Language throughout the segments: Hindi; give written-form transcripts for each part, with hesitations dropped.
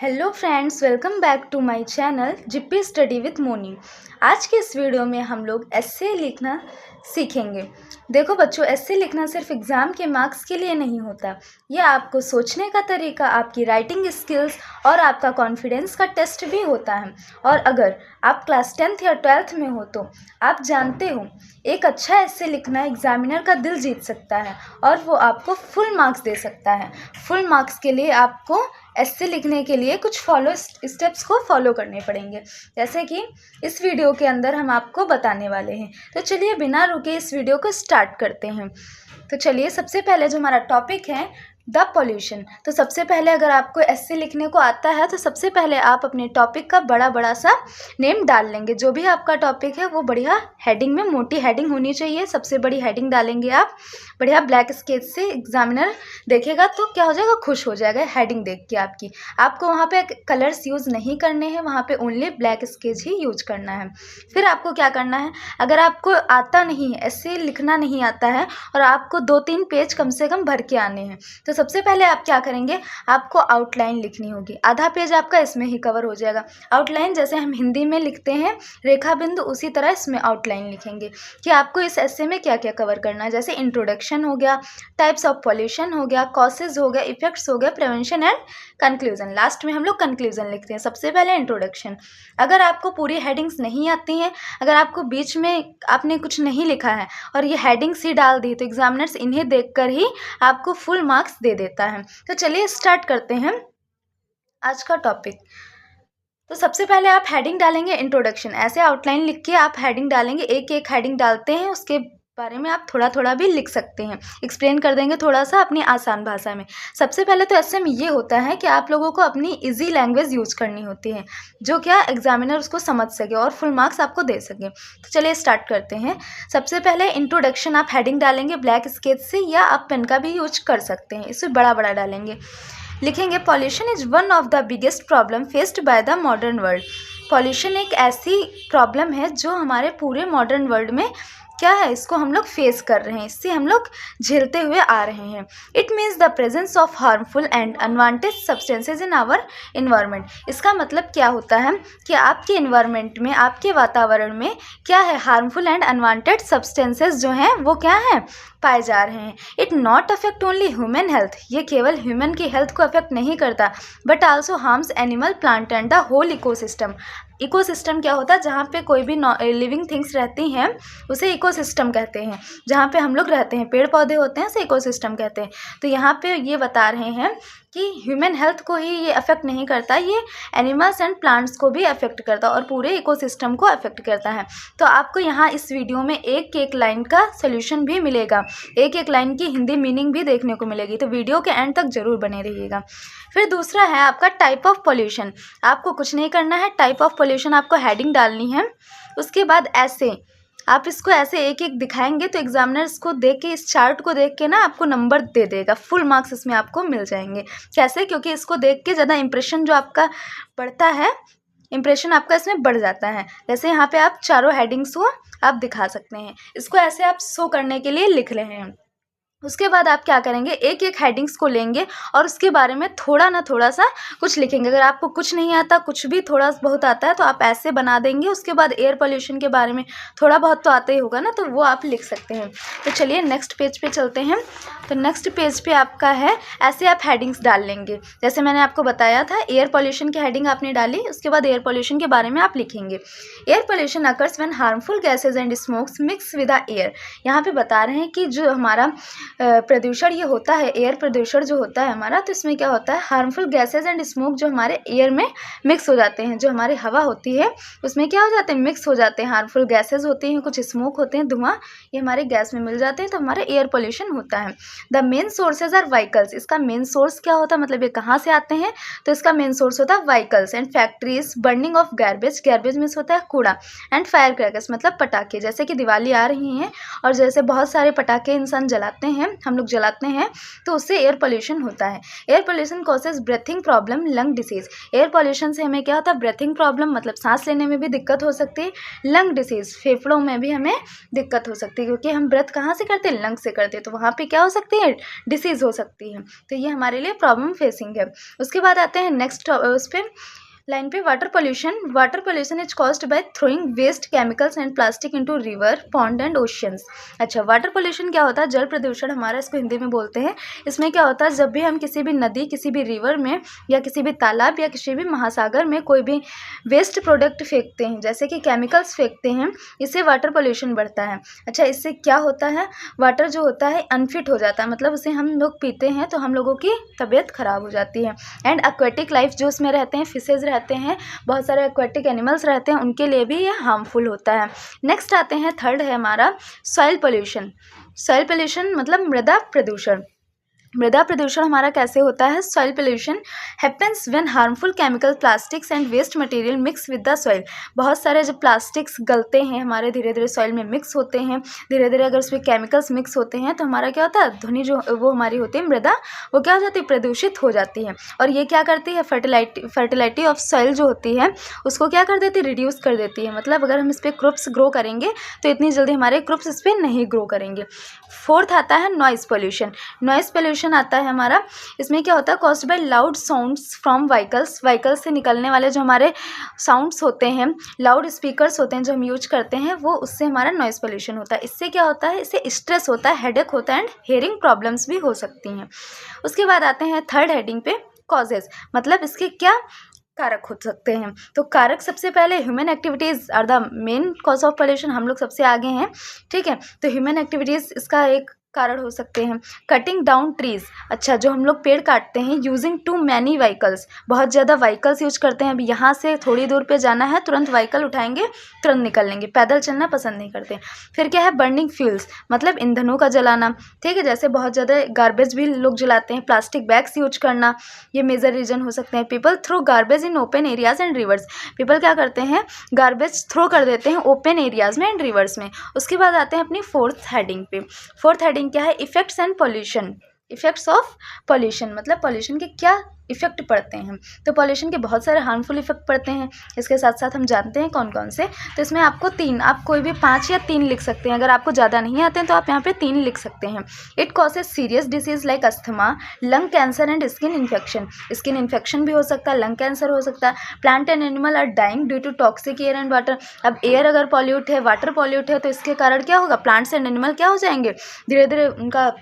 Hello friends, welcome back to my channel zippy study with Moni. आज के इस वीडियो में हम लोग एस्से लिखना सीखेंगे। देखो बच्चों, एस्से लिखना सिर्फ एग्ज़ाम के मार्क्स के लिए नहीं होता। यह आपको सोचने का तरीका, आपकी राइटिंग स्किल्स और आपका कॉन्फिडेंस का टेस्ट भी होता है। और अगर आप क्लास 10th या 12th में हो तो आप जानते हो एक अच्छा एस्से लिखना एग्जामिनर का दिल जीत सकता है और वो आपको फुल मार्क्स दे सकता है। फुल मार्क्स के लिए आपको एस्से लिखने के लिए कुछ स्टेप्स को फॉलो करने पड़ेंगे, जैसे कि इस वीडियो के अंदर हम आपको बताने वाले हैं। तो चलिए बिना रुके इस वीडियो को स्टार्ट करते हैं। तो चलिए सबसे पहले जो हमारा टॉपिक है द पॉल्यूशन। तो सबसे पहले अगर आपको एस्से लिखने को आता है तो सबसे पहले आप अपने टॉपिक का बड़ा सा नेम डाल लेंगे। जो भी आपका टॉपिक है वो बढ़िया हेडिंग में, मोटी हेडिंग होनी चाहिए। सबसे बड़ी हेडिंग डालेंगे आप, बढ़िया ब्लैक स्केच से। एग्जामिनर देखेगा तो क्या हो जाएगा, खुश हो जाएगा हेडिंग देख के आपकी। आपको वहाँ पे कलर्स यूज़ नहीं करने हैं, वहाँ पे ओनली ब्लैक स्केच ही यूज करना है। फिर आपको क्या करना है, अगर आपको आता नहीं है, एस्से लिखना नहीं आता है और आपको 2-3 पेज कम से कम भर के आने हैं, तो सबसे पहले आप क्या करेंगे, आपको आउटलाइन लिखनी होगी। आधा पेज आपका इसमें ही कवर हो जाएगा। आउटलाइन जैसे हम हिंदी में लिखते हैं रेखा बिंदु, उसी तरह इसमें आउटलाइन लिखेंगे कि आपको इस एस्से में क्या क्या कवर करना है। जैसे इंट्रोडक्शन हो गया, टाइप्स ऑफ पॉल्यूशन हो गया, कॉसेज हो गया, इफेक्ट्स हो गया, प्रिवेंशन एंड कंक्लूजन। लास्ट में हम लोग कंक्लूजन लिखते हैं। सबसे पहले इंट्रोडक्शन। अगर आपको पूरी हेडिंग्स नहीं आती हैं, अगर आपको बीच में आपने कुछ नहीं लिखा है और ये हेडिंग्स ही डाल दी, तो एग्जामिनर्स इन्हें देखकर ही आपको फुल मार्क्स दे देता है। तो चलिए स्टार्ट करते हैं आज का टॉपिक। तो सबसे पहले आप हेडिंग डालेंगे इंट्रोडक्शन। ऐसे आउटलाइन लिख के आप हेडिंग डालेंगे, एक एक हेडिंग डालते हैं, उसके बारे में आप थोड़ा थोड़ा भी लिख सकते हैं, एक्सप्लेन कर देंगे थोड़ा सा अपनी आसान भाषा में। सबसे पहले तो ऐसे में ये होता है कि आप लोगों को अपनी इजी लैंग्वेज यूज करनी होती है, जो क्या एग्जामिनर उसको समझ सके और फुल मार्क्स आपको दे सके। तो चलिए स्टार्ट करते हैं। सबसे पहले इंट्रोडक्शन आप हेडिंग डालेंगे ब्लैक स्केच से, या आप पेन का भी यूज कर सकते हैं, इसे बड़ा डालेंगे। लिखेंगे pollution is one of the biggest problem faced by the modern world. Pollution एक ऐसी प्रॉब्लम है जो हमारे पूरे मॉडर्न वर्ल्ड में क्या है, इसको हम लोग फेस कर रहे हैं, इससे हम लोग झेलते हुए आ रहे हैं। It means the presence of harmful and unwanted substances in our environment. इसका मतलब क्या होता है कि आपके इन्वायरमेंट में, आपके वातावरण में क्या है, हार्मफुल एंड अनवांटेड सब्सटेंसेज जो हैं वो क्या हैं, पाए जा रहे हैं। It not affect only human health, ये केवल ह्यूमन की हेल्थ को अफेक्ट नहीं करता, but also harms animal, plant and the whole ecosystem. Ecosystem क्या होता है, जहाँ पे कोई भी लिविंग थिंग्स रहती हैं उसे इकोसिस्टम कहते हैं। जहाँ पे हम लोग रहते हैं, पेड़ पौधे होते हैं, उसे इकोसिस्टम कहते हैं। तो यहाँ पे ये बता रहे हैं कि ह्यूमन हेल्थ को ही ये अफेक्ट नहीं करता, ये एनिमल्स एंड प्लांट्स को भी अफेक्ट करता है और पूरे इकोसिस्टम को अफेक्ट करता है। तो आपको यहाँ इस वीडियो में एक एक लाइन का सोल्यूशन भी मिलेगा, एक एक लाइन की हिंदी मीनिंग भी देखने को मिलेगी, तो वीडियो के एंड तक जरूर बने रहिएगा। फिर दूसरा है आपका टाइप ऑफ पॉल्यूशन। आपको कुछ नहीं करना है, टाइप ऑफ पॉल्यूशन आपको हेडिंग डालनी है। उसके बाद ऐसे आप इसको ऐसे एक एक दिखाएंगे तो एग्जामिनर इसको देख के, इस चार्ट को देख के ना आपको नंबर दे देगा, फुल मार्क्स इसमें आपको मिल जाएंगे। कैसे? क्योंकि इसको देख के ज़्यादा इंप्रेशन जो आपका बढ़ता है, इंप्रेशन आपका इसमें बढ़ जाता है। जैसे यहाँ पे आप चारों हेडिंग्स को आप दिखा सकते हैं, इसको ऐसे आप शो करने के लिए लिख रहे हैं। उसके बाद आप क्या करेंगे, एक एक हेडिंग्स को लेंगे और उसके बारे में थोड़ा सा कुछ लिखेंगे। अगर आपको कुछ नहीं आता, कुछ भी थोड़ा बहुत आता है, तो आप ऐसे बना देंगे। उसके बाद एयर पोल्यूशन के बारे में थोड़ा बहुत तो आता ही होगा ना, तो वो आप लिख सकते हैं। तो चलिए नेक्स्ट पेज पे चलते हैं। तो नेक्स्ट पेज पे आपका है, ऐसे आप हेडिंग्स डाल लेंगे। जैसे मैंने आपको बताया था, एयर पोल्यूशन की हेडिंग आपने डाली, उसके बाद एयर पोल्यूशन के बारे में आप लिखेंगे। Air pollution occurs when harmful gases and smokes mix with the air. यहाँ पे बता रहे हैं कि जो हमारा प्रदूषण ये होता है, एयर प्रदूषण जो होता है हमारा, तो इसमें क्या होता है, हार्मफुल गैसेज एंड स्मोक जो हमारे एयर में मिक्स हो जाते हैं, जो हमारी हवा होती है उसमें क्या हो जाते हैं, मिक्स हो जाते हैं। हार्मफुल गैसेज होती हैं, कुछ स्मोक होते हैं, धुआं, ये हमारे गैस में मिल जाते हैं, तो हमारे एयर पोल्यूशन होता है। The main sources are vehicles. इसका मेन सोर्स क्या होता है, मतलब ये कहाँ से आते हैं, तो इसका मेन सोर्स होता है vehicles and factories, burning of garbage, garbage में होता है कूड़ा, एंड फायर क्रैकर्स मतलब पटाखे। जैसे कि दिवाली आ रही हैं और जैसे बहुत सारे पटाखे इंसान जलाते हैं, हम लोग जलाते हैं तो उससे एयर पोल्यूशन होता है। Air pollution causes breathing problem, lung disease. Air pollution से हमें क्या होता है, ब्रीथिंग प्रॉब्लम मतलब सांस लेने में भी दिक्कत हो सकती है, लंग डिसीज फेफड़ों में भी हमें दिक्कत हो सकती है, क्योंकि हम ब्रेथ कहाँ से करते हैं, लंग से करते हैं, तो वहाँ पे क्या हो सकती है, डिसीज हो सकती है। तो ये हमारे लिए प्रॉब्लम फेसिंग है। उसके बाद आते हैं नेक्स्ट उस पर लाइन पे, water pollution. Water pollution is caused by throwing waste chemicals and plastic into river, pond and oceans. अच्छा, वाटर पोल्यूशन क्या होता है, जल प्रदूषण हमारा, इसको हिंदी में बोलते हैं। इसमें क्या होता है, जब भी हम किसी भी नदी, किसी भी रिवर में या किसी भी तालाब या किसी भी महासागर में कोई भी वेस्ट प्रोडक्ट फेंकते हैं, जैसे कि केमिकल्स फेंकते हैं, इससे वाटर पोल्यूशन बढ़ता है। अच्छा, इससे क्या होता है, वाटर जो होता है अनफिट हो जाता है, मतलब उसे हम लोग पीते हैं तो हम लोगों की तबीयत खराब हो जाती है। एंड एक्वेटिक लाइफ जो उसमें रहते हैं, फिशेज रहते हैं, बहुत सारे एक्वेटिक एनिमल्स रहते हैं, उनके लिए भी ये हार्मफुल होता है। नेक्स्ट आते हैं, थर्ड है हमारा सॉइल पोल्यूशन। सॉइल पोल्यूशन मतलब मृदा प्रदूषण। मृदा प्रदूषण हमारा कैसे होता है, soil pollution happens when harmful chemical, plastics and waste material mix with the soil. बहुत सारे जब प्लास्टिक्स गलते हैं हमारे, धीरे धीरे सॉइल में मिक्स होते हैं, धीरे धीरे अगर उसमें केमिकल्स मिक्स होते हैं तो हमारा क्या होता है, ध्वनि जो वो हमारी होती है मृदा, वो क्या हो जाती है, प्रदूषित हो जाती है। और ये क्या करती है, फर्टिलिटी ऑफ सॉइल जो होती है उसको क्या कर देती है, रिड्यूस कर देती है। मतलब अगर हम इस पर क्रॉप्स ग्रो करेंगे तो इतनी जल्दी हमारे क्रॉप्स इस पर नहीं ग्रो करेंगे। फोर्थ आता है नॉइस पोल्यूशन। नॉइस पोल्यूशन आता है हमारा, इसमें क्या होता है, caused by loud sounds from vehicles से निकलने वाले जो हमारे साउंड्स होते हैं, लाउड स्पीकर्स होते हैं जो हम यूज करते हैं, वो उससे हमारा नॉइस पोल्यूशन होता है। इससे क्या होता है, इससे स्ट्रेस होता है, हेडेक होता है एंड हेयरिंग प्रॉब्लम्स भी हो सकती हैं। उसके बाद आते हैं थर्ड हेडिंग पे, कॉजेज, मतलब इसके क्या कारक हो सकते हैं। तो कारक सबसे पहले human activities are the main cause of pollution, हम लोग सबसे आगे हैं, ठीक है। तो ह्यूमन एक्टिविटीज़ इसका एक कारण हो सकते हैं। कटिंग डाउन ट्रीज, अच्छा जो हम लोग पेड़ काटते हैं, यूजिंग टू मैनी व्हीकल्स, बहुत ज़्यादा व्हीकल्स यूज करते हैं। अब यहाँ से थोड़ी दूर पे जाना है, तुरंत व्हीकल उठाएंगे, तुरंत निकल लेंगे, पैदल चलना पसंद नहीं करते। फिर क्या है, बर्निंग फ्यूल्स, मतलब ईंधनों का जलाना, ठीक है। जैसे बहुत ज़्यादा गार्बेज भी लोग जलाते हैं, प्लास्टिक बैग्स यूज करना, ये मेजर रीजन हो सकते हैं। People throw garbage in open areas and rivers, people क्या करते हैं, गार्बेज थ्रो कर देते हैं ओपन एरियाज में एंड रिवर्स में। उसके बाद आते हैं अपनी फोर्थ हेडिंग पे। फोर्थ हेडिंग क्या है, effects and pollution. Effects of pollution मतलब पॉल्यूशन के क्या इफेक्ट पड़ते हैं। तो पॉल्यूशन के बहुत सारे हार्मफुल इफेक्ट पड़ते हैं, इसके साथ साथ हम जानते हैं कौन कौन से। तो इसमें आपको 3, आप कोई भी 5 या 3 लिख सकते हैं, अगर आपको ज़्यादा नहीं आते हैं तो आप यहाँ पे 3 लिख सकते हैं। It causes serious disease like asthma, lung cancer and skin infection. Skin infection भी हो सकता है, लंग कैंसर हो सकता है। Plant and animal are dying due to toxic air and water. अब एयर अगर पॉल्यूट है, वाटर पॉल्यूट है, तो इसके कारण क्या होगा, प्लांट्स एंड एनिमल क्या हो जाएंगे, धीरे धीरे उनका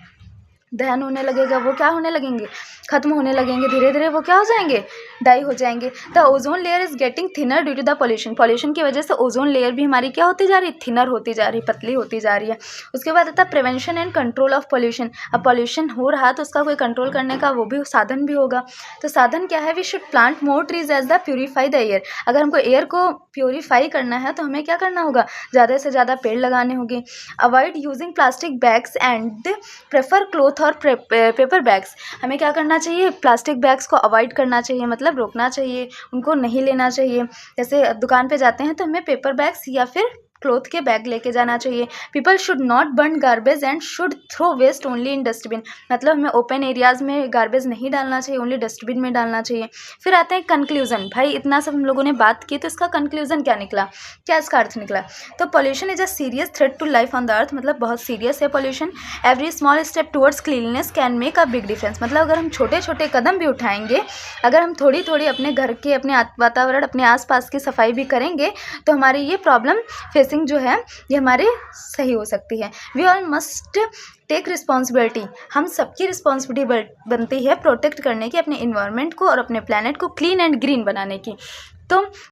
दहन होने लगेगा, वो क्या होने लगेंगे, खत्म होने लगेंगे, धीरे धीरे वो क्या हो जाएंगे, डाई हो जाएंगे। The ozone layer is getting thinner due to the pollution. Pollution की वजह से ओजोन लेयर भी हमारी क्या होती जा रही है, थिनर होती जा रही है, पतली होती जा रही है। उसके बाद आता है prevention and control of pollution. अब पॉल्यूशन हो रहा तो उसका कोई कंट्रोल करने का वो भी साधन भी होगा। तो साधन क्या है, we should plant more trees as the purify the air. अगर हमको एयर को प्यूरीफाई करना है तो हमें क्या करना होगा, ज़्यादा से ज़्यादा पेड़ लगाने होंगे। Avoid using plastic bags and prefer cloth और पेपर बैग्स। हमें क्या करना चाहिए, प्लास्टिक बैग्स को अवॉइड करना चाहिए, मतलब रोकना चाहिए, उनको नहीं लेना चाहिए। जैसे दुकान पे जाते हैं तो हमें पेपर बैग्स या फिर क्लॉथ के बैग लेके जाना चाहिए। People should not burn garbage and should throw waste only in dustbin. मतलब हमें ओपन एरियाज़ में गार्बेज नहीं डालना चाहिए, ओनली डस्टबिन में डालना चाहिए। फिर आते हैं कंक्लूजन। भाई इतना सब हम लोगों ने बात की, तो इसका कंक्लूजन क्या निकला, क्या इसका अर्थ निकला। तो pollution is a serious threat to life on the earth, मतलब बहुत सीरियस है pollution. Every small step towards cleanness can make a big difference. मतलब अगर हम छोटे छोटे कदम भी उठाएंगे, अगर हम थोड़ी थोड़ी अपने घर के, अपने वातावरण, अपने आसपास की सफाई भी करेंगे, तो हमारी ये प्रॉब्लम जो है ये हमारे सही हो सकती है। We all must take responsibility. हम सबकी रिस्पॉन्सिबिलिटी बनती है प्रोटेक्ट करने की अपने इन्वायरमेंट को और अपने प्लैनेट को क्लीन एंड ग्रीन बनाने की। तो